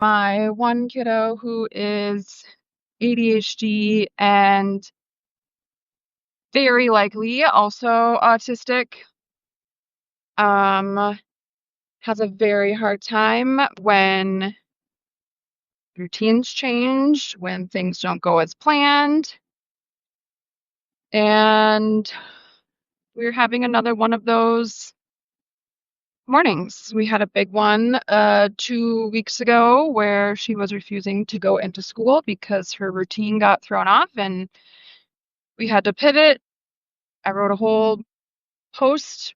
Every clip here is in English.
my one kiddo who is ADHD and very likely also autistic, um, has a very hard time when routines change, when things don't go as planned. And we're having another one of those mornings. We had a big one 2 weeks ago where she was refusing to go into school because her routine got thrown off and we had to pivot. I wrote a whole post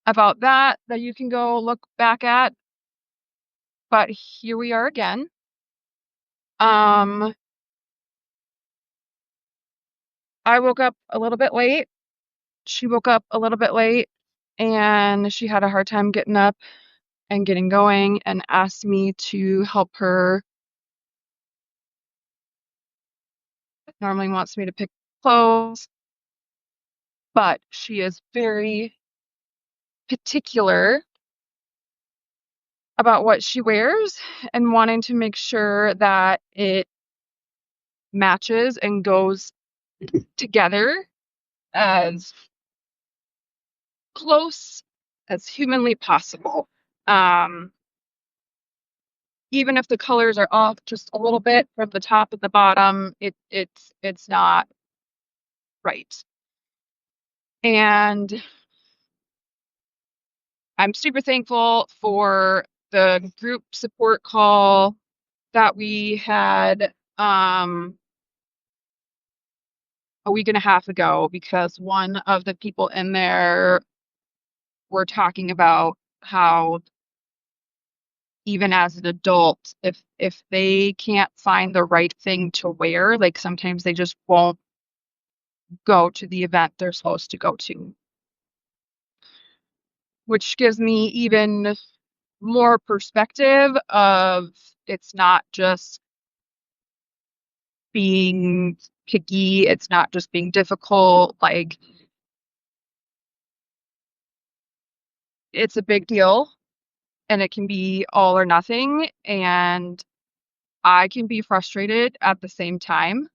about that you can go look back at. But here we are again. I woke up a little bit late. She woke up a little bit late and she had a hard time getting up and getting going and asked me to help her. Normally wants me to pick clothes, but she is very particular about what she wears and wanting to make sure that it matches and goes together as close as humanly possible. Um, Even if the colors are off just a little bit from the top and the bottom, it's not right. And I'm super thankful for the group support call that we had a week and a half ago because one of the people in there were talking about how even as an adult, if they can't find the right thing to wear, like sometimes they just won't go to the event they're supposed to go to, which gives me even more perspective of it's not just being picky, it's not just being difficult, like it's a big deal and it can be all or nothing, and I can be frustrated at the same time.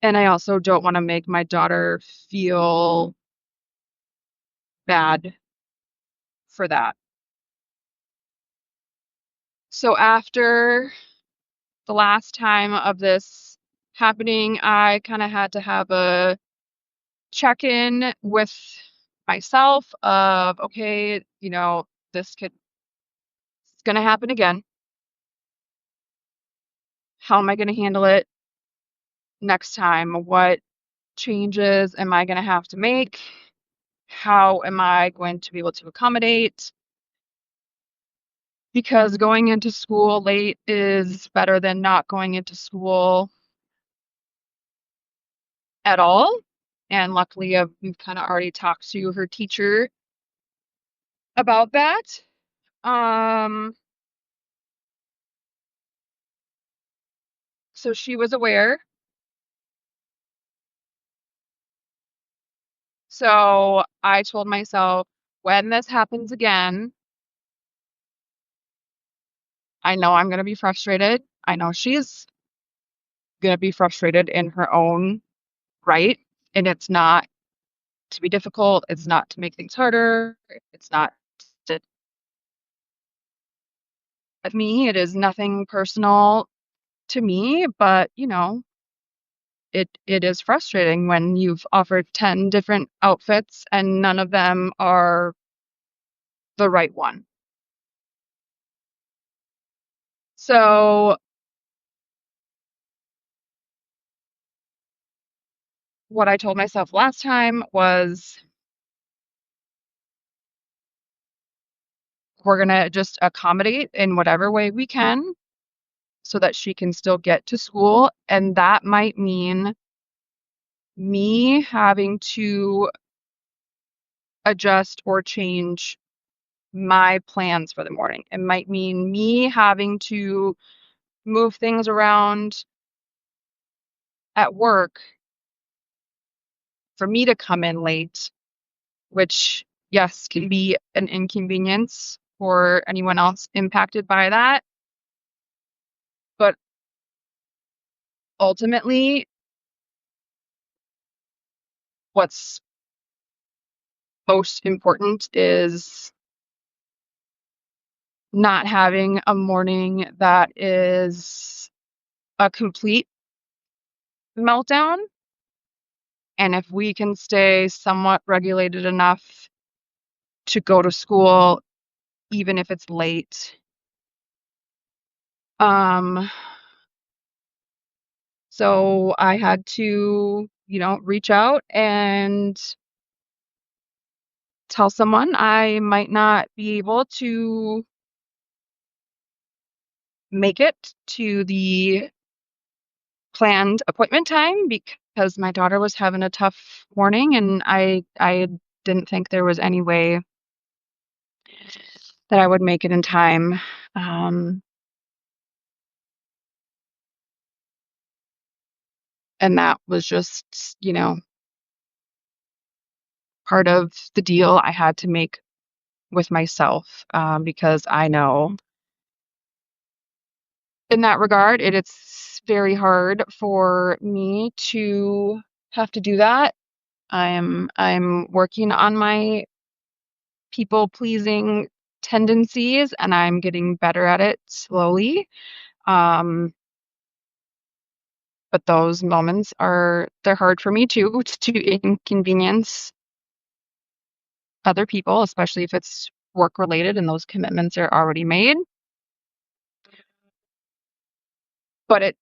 And I also don't want to make my daughter feel bad for that. So after the last time of this happening, I kind of had to have a check in with myself of, okay, it's going to happen again. How am I going to handle it next time? What changes am I going to have to make? How am I going to be able to accommodate? Because going into school late is better than not going into school at all. And luckily, we've kind of already talked to her teacher about that. Um, so she was aware. So I told myself, when this happens again, I know I'm going to be frustrated. I know she's going to be frustrated in her own right. And it's not to be difficult. It's not to make things harder. It's not to me. It is nothing personal to me, but it is frustrating when you've offered 10 different outfits and none of them are the right one. So what I told myself last time was we're going to just accommodate in whatever way we can so that she can still get to school. And that might mean me having to adjust or change my plans for the morning. It might mean me having to move things around at work for me to come in late, which, yes, can be an inconvenience for anyone else impacted by that. But ultimately, what's most important is not having a morning that is a complete meltdown. And if we can stay somewhat regulated enough to go to school, even if it's late. So I had to, reach out and tell someone I might not be able to make it to the planned appointment time because my daughter was having a tough morning, and I didn't think there was any way that I would make it in time. And that was just, part of the deal I had to make with myself, because I know in that regard, it's very hard for me to have to do that. I'm working on my people-pleasing tendencies, and I'm getting better at it slowly. Um, but those moments they're hard for me too, to inconvenience other people, especially if it's work related and those commitments are already made. But it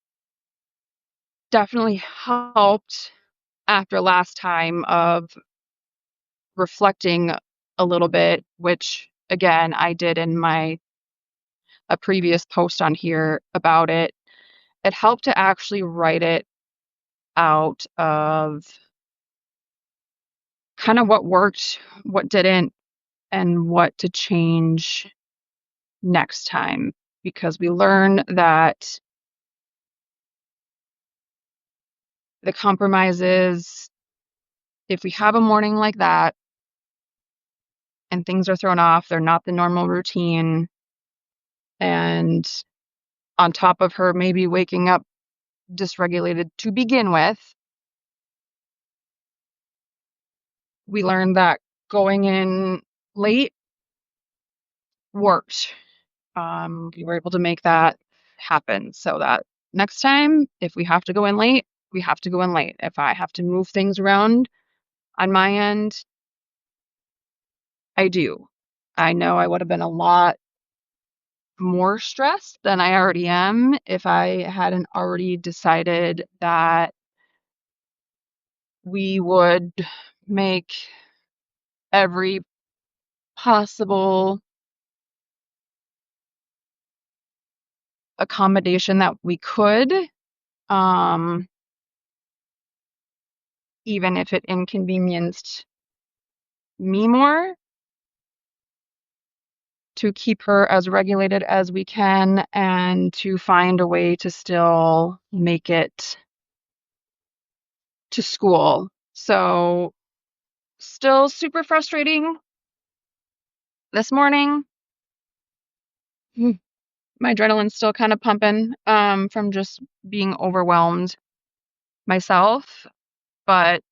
definitely helped after last time of reflecting a little bit, which again I did in a previous post on here about it. It helped to actually write it out of kind of what worked, what didn't, and what to change next time, because we learn that the compromises, if we have a morning like that and things are thrown off, they're not the normal routine, and on top of her maybe waking up dysregulated to begin with, we learned that going in late worked. We were able to make that happen so that next time, if we have to go in late, we have to go in late. If I have to move things around on my end, I do. I know I would have been a lot more stressed than I already am if I hadn't already decided that we would make every possible accommodation that we could, um, even if it inconvenienced me more, to keep her as regulated as we can and to find a way to still make it to school. So, still super frustrating this morning. My adrenaline's still kind of pumping, from just being overwhelmed myself, but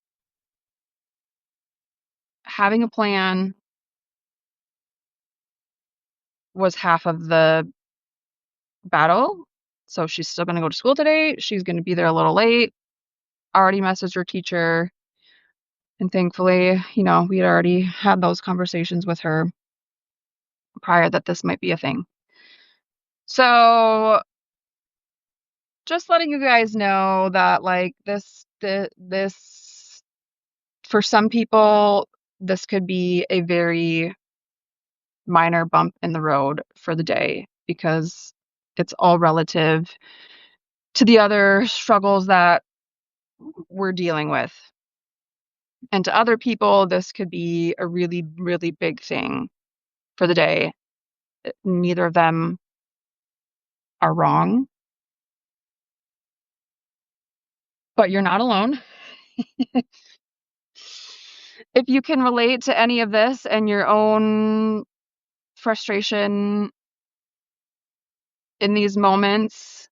having a plan was half of the battle. So she's still going to go to school today. She's going to be there a little late. Already messaged her teacher. And thankfully, we had already had those conversations with her prior that this might be a thing. So just letting you guys know that like this for some people, this could be a very minor bump in the road for the day because it's all relative to the other struggles that we're dealing with. And to other people, this could be a really, really big thing for the day. Neither of them are wrong, but you're not alone. If you can relate to any of this and your own frustration in these moments.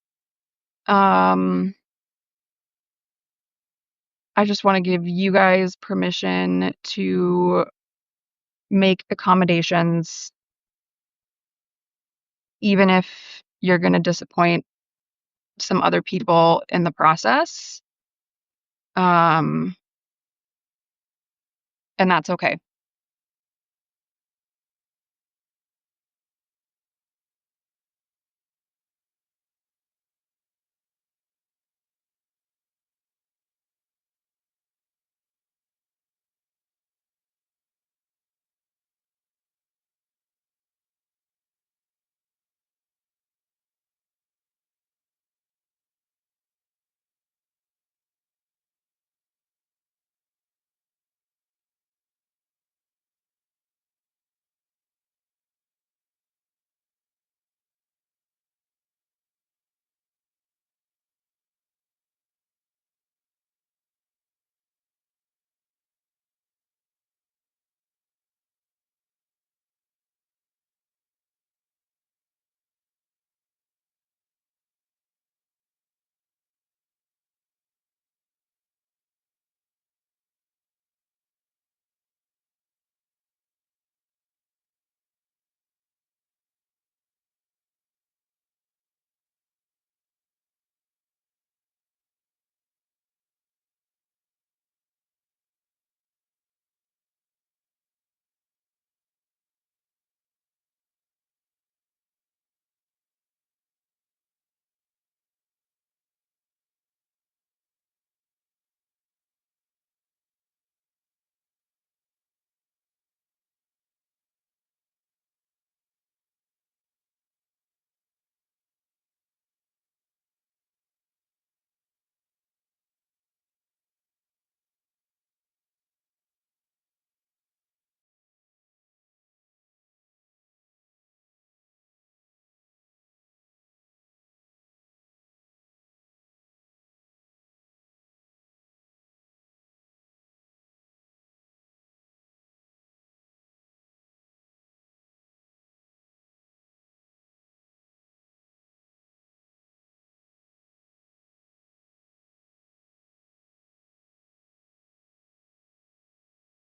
I just want to give you guys permission to make accommodations, even if you're going to disappoint some other people in the process. And that's okay.